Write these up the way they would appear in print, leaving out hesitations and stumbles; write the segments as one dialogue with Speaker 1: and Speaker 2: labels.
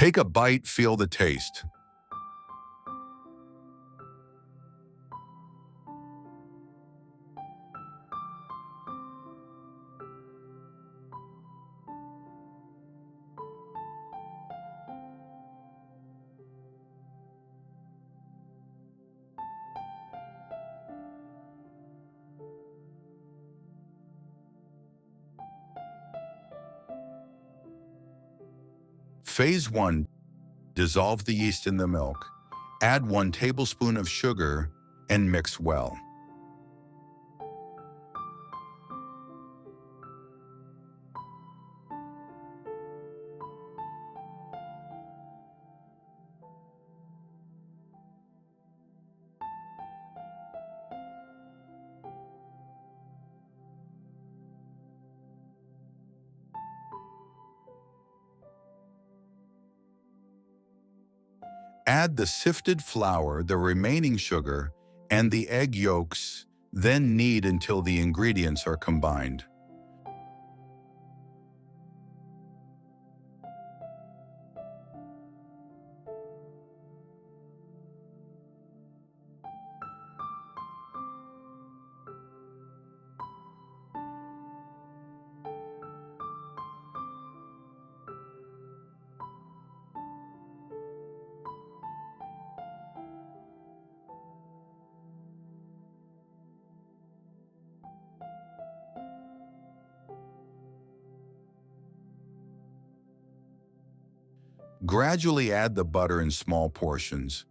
Speaker 1: Take a bite, feel the taste. Phase 1. Dissolve the yeast in the milk. Add 1 tablespoon of sugar and mix well. Add the sifted flour, the remaining sugar, and the egg yolks, then knead until the ingredients are combined. Gradually add the butter in small portions.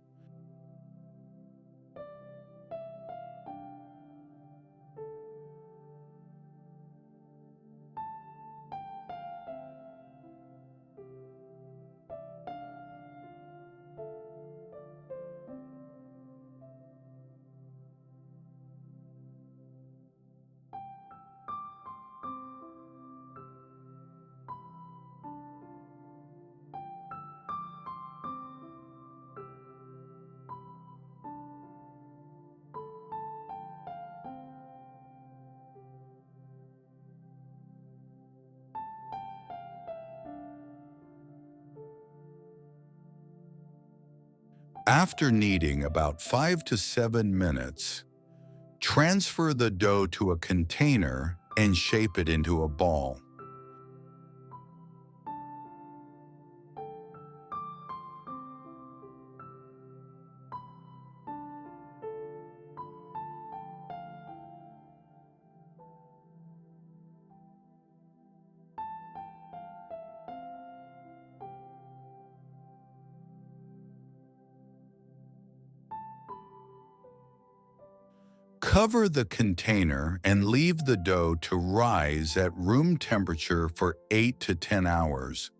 Speaker 1: After kneading about 5 to 7 minutes, transfer the dough to a container and shape it into a ball. Cover the container and leave the dough to rise at room temperature for 8 to 10 hours.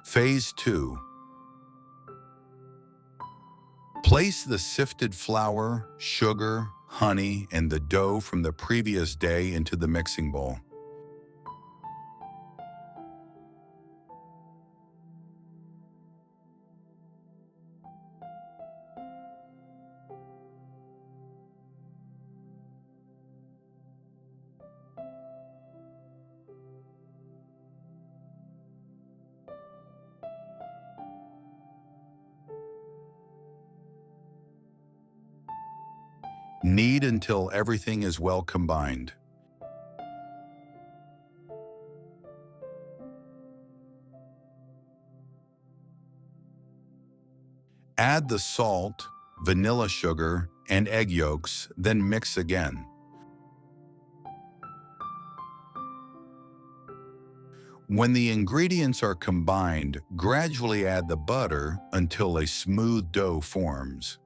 Speaker 1: Phase 2. Place the sifted flour, sugar, honey, and the dough from the previous day into the mixing bowl. Knead until everything is well combined. Add the salt, vanilla sugar, and egg yolks, then mix again. When the ingredients are combined, gradually add the butter until a smooth dough forms.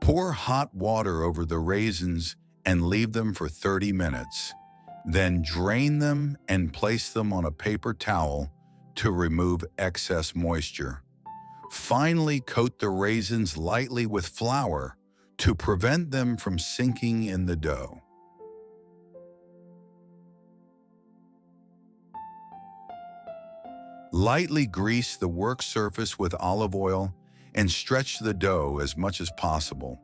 Speaker 1: Pour Pour hot water over the raisins and leave them for 30 minutes. Then drain them and place them on a paper towel to remove excess moisture. Finally, coat the raisins lightly with flour to prevent them from sinking in the dough. Lightly grease the work surface with olive oil and stretch the dough as much as possible.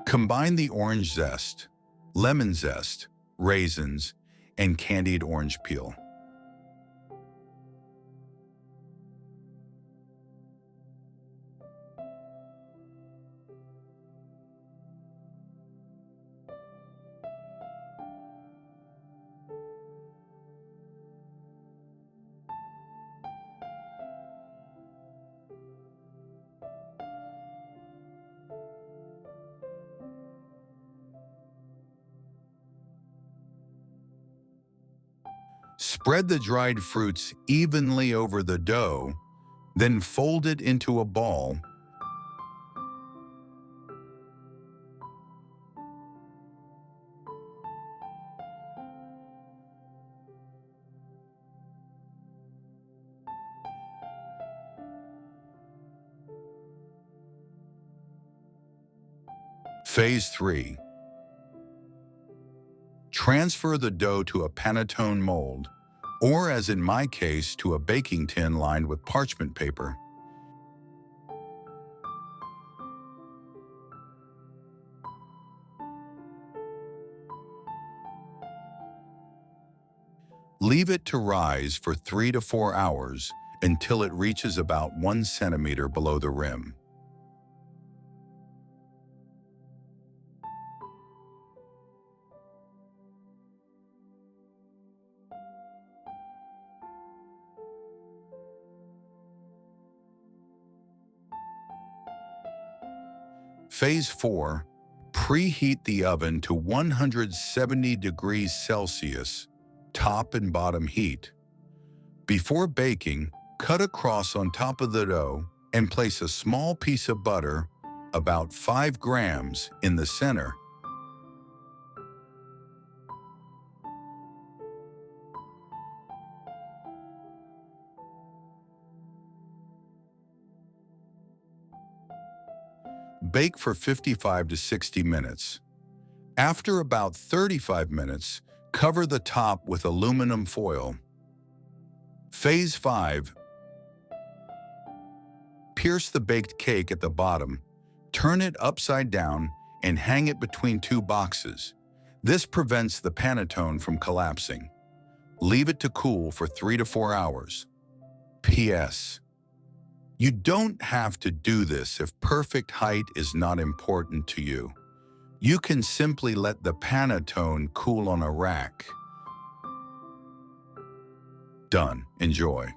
Speaker 1: Combine the orange zest, lemon zest, raisins, and candied orange peel. Spread the dried fruits evenly over the dough, then fold it into a ball. Phase 3. Transfer the dough to a Panettone mold, or as in my case, to a baking tin lined with parchment paper. Leave it to rise for 3 to 4 hours until it reaches about 1 centimeter below the rim. Phase 4. Preheat the oven to 170 degrees Celsius, top and bottom heat. Before baking, cut a cross on top of the dough and place a small piece of butter, about 5 grams, in the center. Bake for 55 to 60 minutes. After about 35 minutes, cover the top with aluminum foil. Phase 5. Pierce the baked cake at the bottom, turn it upside down, and hang it between 2 boxes. This prevents the panettone from collapsing. Leave it to cool for 3 to 4 hours. P.S. You don't have to do this if perfect height is not important to you. You can simply let the panettone cool on a rack. Done. Enjoy.